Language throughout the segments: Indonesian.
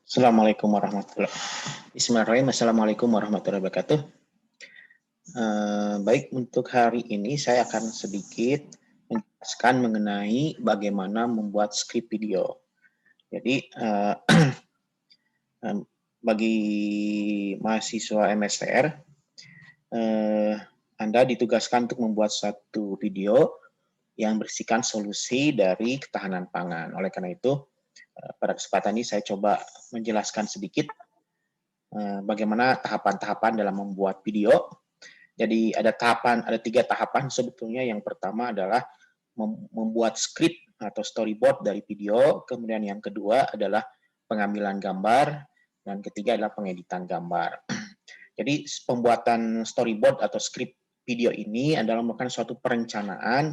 Assalamualaikum warahmatullahi Bismillahirrahmanirrahim. Assalamualaikum warahmatullahi wabarakatuh. Baik, untuk hari ini saya akan sedikit menjelaskan mengenai bagaimana membuat skrip video. Jadi, bagi mahasiswa MSTR, Anda ditugaskan untuk membuat satu video yang berisikan solusi dari ketahanan pangan. Oleh karena itu, pada kesempatan ini saya coba menjelaskan sedikit bagaimana tahapan-tahapan dalam membuat video. Jadi ada 3 tahapan sebetulnya. Yang pertama adalah membuat skrip atau storyboard dari video, kemudian yang kedua adalah pengambilan gambar, dan ketiga adalah pengeditan gambar. Jadi pembuatan storyboard atau skrip video ini adalah merupakan suatu perencanaan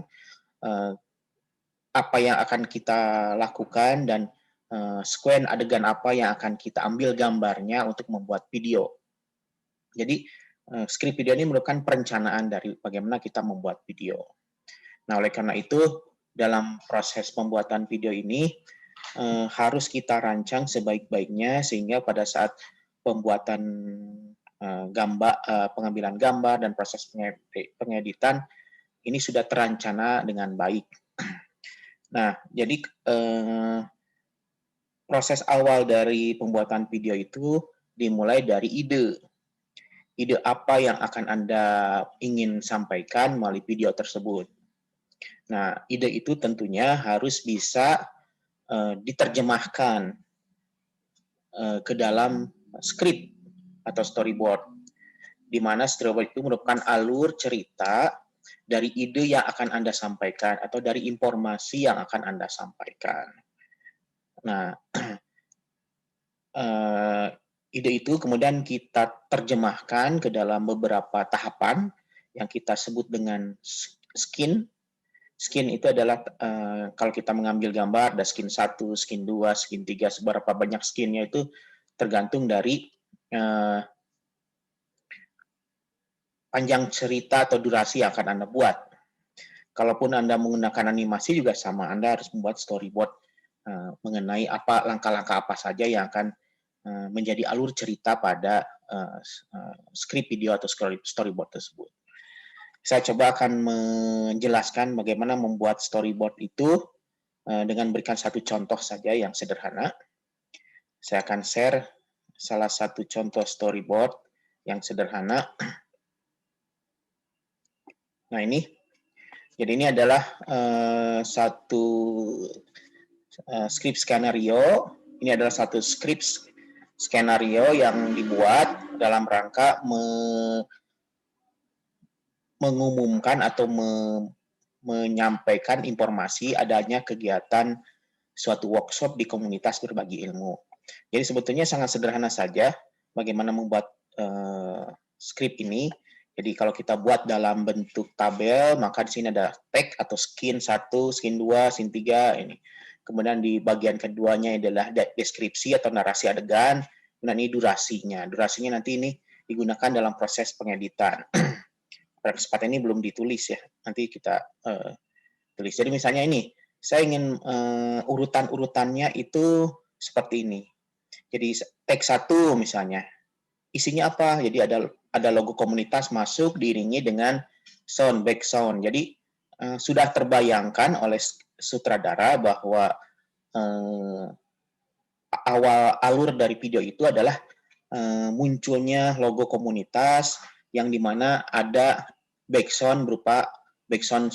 apa yang akan kita lakukan dan sekuen adegan apa yang akan kita ambil gambarnya untuk membuat video. Jadi skrip video ini merupakan perencanaan dari bagaimana kita membuat video. Nah, oleh karena itu dalam proses pembuatan video ini harus kita rancang sebaik-baiknya sehingga pada saat pembuatan pengambilan gambar dan proses pengeditan ini sudah terencana dengan baik. Nah, jadi proses awal dari pembuatan video itu dimulai dari ide. Ide apa yang akan Anda ingin sampaikan melalui video tersebut. Nah, ide itu tentunya harus bisa diterjemahkan ke dalam skrip atau storyboard, di mana storyboard itu merupakan alur cerita dari ide yang akan Anda sampaikan atau dari informasi yang akan Anda sampaikan. Nah, ide itu kemudian kita terjemahkan ke dalam beberapa tahapan yang kita sebut dengan skin. Skin itu adalah kalau kita mengambil gambar, ada skin 1, skin 2, skin 3, seberapa banyak skinnya itu tergantung dari panjang cerita atau durasi yang akan Anda buat. Kalaupun Anda menggunakan animasi juga sama, Anda harus membuat storyboard mengenai langkah-langkah apa saja yang akan menjadi alur cerita pada skrip video atau storyboard tersebut. Saya coba akan menjelaskan bagaimana membuat storyboard itu dengan berikan satu contoh saja yang sederhana. Saya akan share salah satu contoh storyboard yang sederhana. Nah, ini. Jadi ini adalah satu skrip skenario. Ini adalah satu skrip skenario yang dibuat dalam rangka mengumumkan atau menyampaikan informasi adanya kegiatan suatu workshop di komunitas berbagi ilmu. Jadi sebetulnya sangat sederhana saja bagaimana membuat skrip ini. Jadi kalau kita buat dalam bentuk tabel, maka di sini ada tag atau skin 1, skin 2, skin 3 ini. Kemudian di bagian keduanya adalah deskripsi atau narasi adegan, dan ini durasinya. Durasinya nanti ini digunakan dalam proses pengeditan. Pada kesempatan ini belum ditulis ya, nanti kita tulis. Jadi misalnya ini, saya ingin urutan-urutannya itu seperti ini. Jadi tag 1 misalnya, isinya apa? Jadi ada logo komunitas masuk diiringi dengan sound, back sound. Jadi sudah terbayangkan oleh sutradara bahwa awal alur dari video itu adalah munculnya logo komunitas yang dimana ada backsound berupa backsound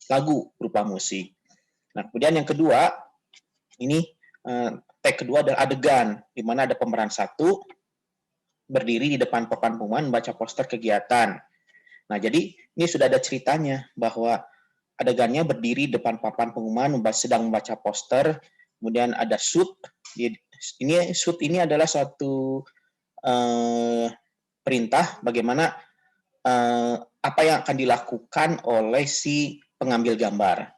lagu berupa musik. Nah, kemudian yang kedua, ini tag kedua adalah adegan, di mana ada pemeran 1 berdiri di depan papan pengumuman membaca poster kegiatan. Nah, jadi ini sudah ada ceritanya bahwa adegannya berdiri di depan papan pengumuman sedang membaca poster, kemudian ada shoot. Ini shoot ini adalah suatu perintah bagaimana apa yang akan dilakukan oleh si pengambil gambar.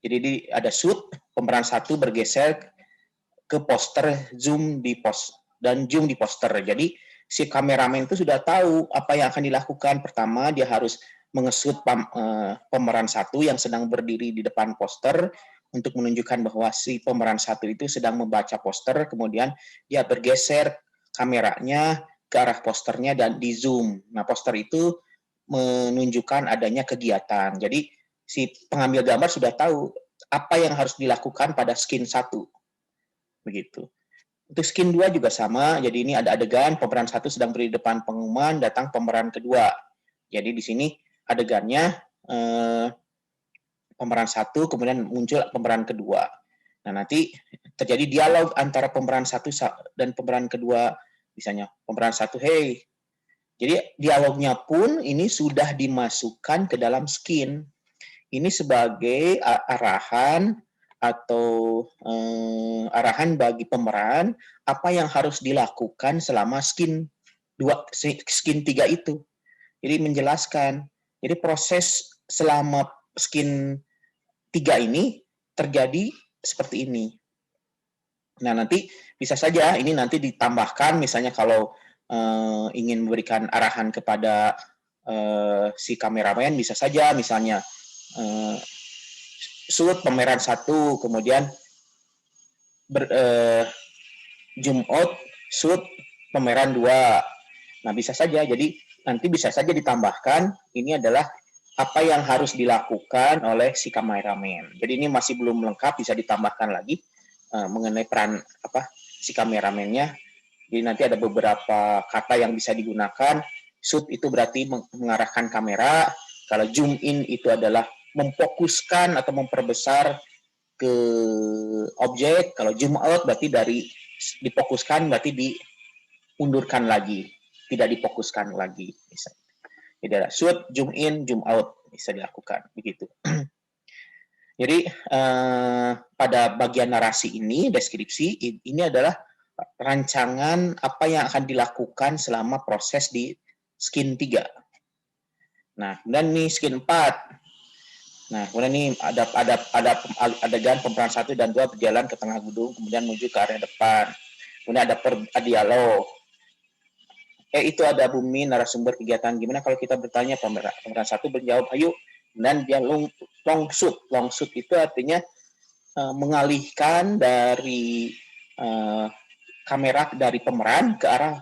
Jadi ada shoot, pemeran 1 bergeser ke poster, zoom di poster. Jadi si kameramen itu sudah tahu apa yang akan dilakukan. Pertama, dia harus mengesut pemeran 1 yang sedang berdiri di depan poster, untuk menunjukkan bahwa si pemeran satu itu sedang membaca poster, kemudian dia bergeser kameranya ke arah posternya dan di zoom. Nah, poster itu menunjukkan adanya kegiatan. Jadi si pengambil gambar sudah tahu apa yang harus dilakukan pada skin 1. Begitu. Untuk skin 2 juga sama. Jadi ini ada adegan pemeran 1 sedang berdiri di depan pengumuman, datang pemeran kedua. Jadi di sini adegannya pemeran 1, kemudian muncul pemeran kedua. Nah, nanti terjadi dialog antara pemeran 1 dan pemeran kedua. Misalnya pemeran 1, hey. Jadi dialognya pun ini sudah dimasukkan ke dalam skin. Ini sebagai arahan atau arahan bagi pemeran apa yang harus dilakukan selama skin 3 itu. Jadi menjelaskan. Jadi proses selama skin 3 ini terjadi seperti ini. Nah, nanti bisa saja ini nanti ditambahkan misalnya kalau ingin memberikan arahan kepada si kameramen, bisa saja misalnya shoot pemeran 1, kemudian zoom out, shoot pemeran 2. Nah, bisa saja. Jadi nanti bisa saja ditambahkan ini adalah apa yang harus dilakukan oleh si kameramen. Jadi ini masih belum lengkap, bisa ditambahkan lagi mengenai peran si kameramennya. Jadi nanti ada beberapa kata yang bisa digunakan. Shoot itu berarti mengarahkan kamera. Kalau zoom in itu adalah memfokuskan atau memperbesar ke objek. Kalau zoom out berarti dari difokuskan berarti diundurkan lagi, tidak difokuskan lagi. Jadi ada shoot, zoom in, zoom out bisa dilakukan begitu. Jadi pada bagian narasi ini, deskripsi ini adalah rancangan apa yang akan dilakukan selama proses di skin 3. Nah, kemudian ini skin 4. Nah, kemudian ini ada adegan pemeran 1 dan 2 berjalan ke tengah gedung, kemudian menuju ke area depan. Kemudian ada dialog. Itu ada Bumi, narasumber kegiatan. Gimana kalau kita bertanya, pemeran 1 menjawab, ayo. Dan dia long shoot. Long shoot itu artinya mengalihkan dari kamera dari pemeran ke arah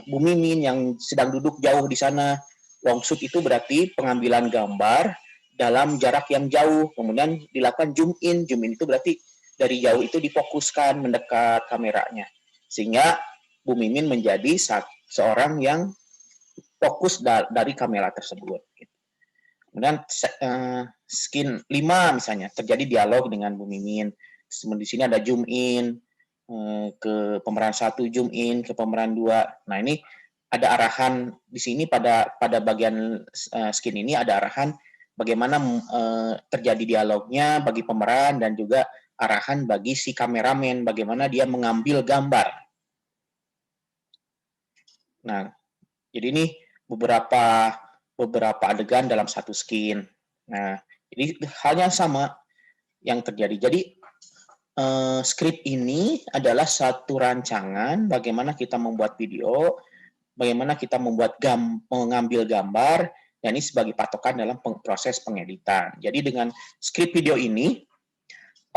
Bu Mimin yang sedang duduk jauh di sana. Long shoot itu berarti pengambilan gambar dalam jarak yang jauh, kemudian dilakukan zoom in. Zoom in itu berarti dari jauh itu difokuskan mendekat kameranya, sehingga Bu Mimin menjadi seorang yang fokus dari kamera tersebut. Kemudian skin 5 misalnya terjadi dialog dengan Bu Mimin. Di sini ada zoom in ke pemeran 1, zoom in ke pemeran 2. Nah, ini ada arahan di sini pada bagian skin ini ada arahan bagaimana terjadi dialognya bagi pemeran dan juga arahan bagi si kameramen bagaimana dia mengambil gambar. Nah, jadi ini beberapa adegan dalam satu skin. Nah, jadi halnya sama yang terjadi. Jadi skrip ini adalah satu rancangan bagaimana kita membuat video, bagaimana kita mengambil gambar, dan ini sebagai patokan dalam proses pengeditan. Jadi dengan skrip video ini,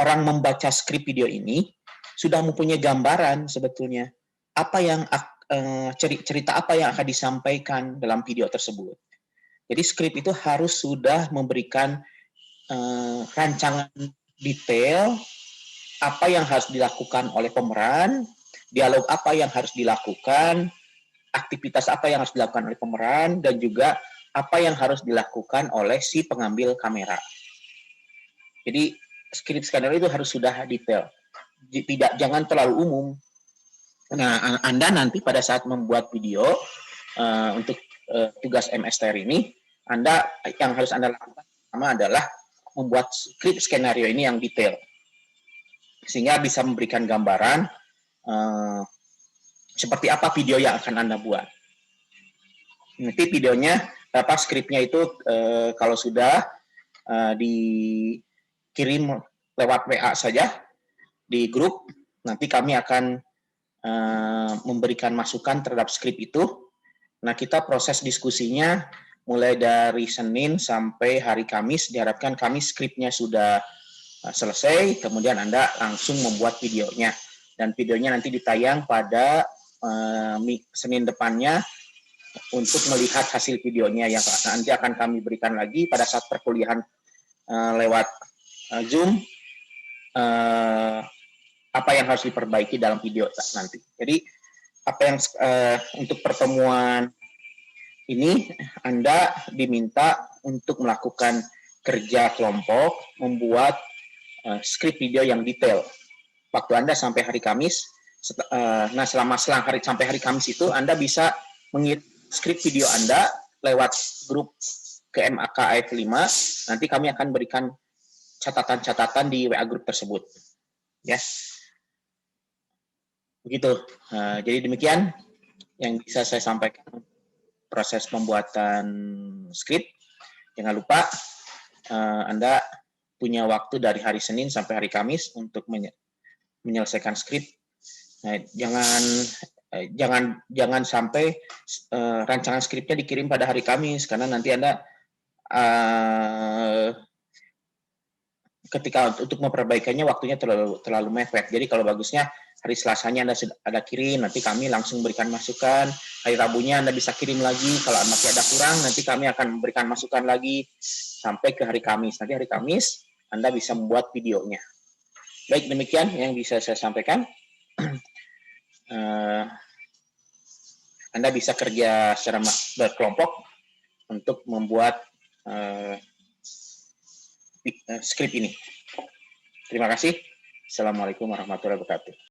orang membaca skrip video ini sudah mempunyai gambaran sebetulnya apa yang cerita apa yang akan disampaikan dalam video tersebut. Jadi skrip itu harus sudah memberikan rancangan detail apa yang harus dilakukan oleh pemeran, dialog apa yang harus dilakukan, aktivitas apa yang harus dilakukan oleh pemeran, dan juga apa yang harus dilakukan oleh si pengambil kamera. Jadi skrip skenario itu harus sudah detail, jangan terlalu umum. Nah, Anda nanti pada saat membuat video untuk tugas MSTR ini, yang harus Anda lakukan pertama adalah membuat skrip skenario ini yang detail, sehingga bisa memberikan gambaran seperti apa video yang akan Anda buat. Nanti videonya, skripnya itu kalau sudah dikirim lewat WA saja di grup, nanti kami akan memberikan masukan terhadap skrip itu. Nah, kita proses diskusinya mulai dari Senin sampai hari Kamis. Diharapkan Kamis skripnya sudah selesai, kemudian Anda langsung membuat videonya. Dan videonya nanti ditayang pada Senin depannya untuk melihat hasil videonya yang nanti akan kami berikan lagi pada saat perkuliahan lewat Zoom, apa yang harus diperbaiki dalam video nanti. Jadi apa yang untuk pertemuan ini Anda diminta untuk melakukan kerja kelompok, membuat skrip video yang detail. Waktu Anda sampai hari Kamis, nah selama selang hari sampai hari Kamis itu Anda bisa mengirim skrip video Anda lewat grup ke MAKAF 5, nanti kami akan berikan catatan-catatan di WA grup tersebut. Ya. Begitu. Jadi demikian yang bisa saya sampaikan proses pembuatan skrip. Jangan lupa Anda punya waktu dari hari Senin sampai hari Kamis untuk menyelesaikan skrip. Nah, jangan sampai rancangan skripnya dikirim pada hari Kamis, karena nanti Anda ketika untuk memperbaikannya waktunya terlalu mepet. Jadi kalau bagusnya hari Selasanya Anda kirim, nanti kami langsung berikan masukan. Hari Rabunya Anda bisa kirim lagi. Kalau masih ada kurang, nanti kami akan memberikan masukan lagi sampai ke hari Kamis. Nanti hari Kamis Anda bisa membuat videonya. Baik, demikian yang bisa saya sampaikan. Anda bisa kerja secara berkelompok untuk membuat skrip ini. Terima kasih. Assalamualaikum warahmatullahi wabarakatuh.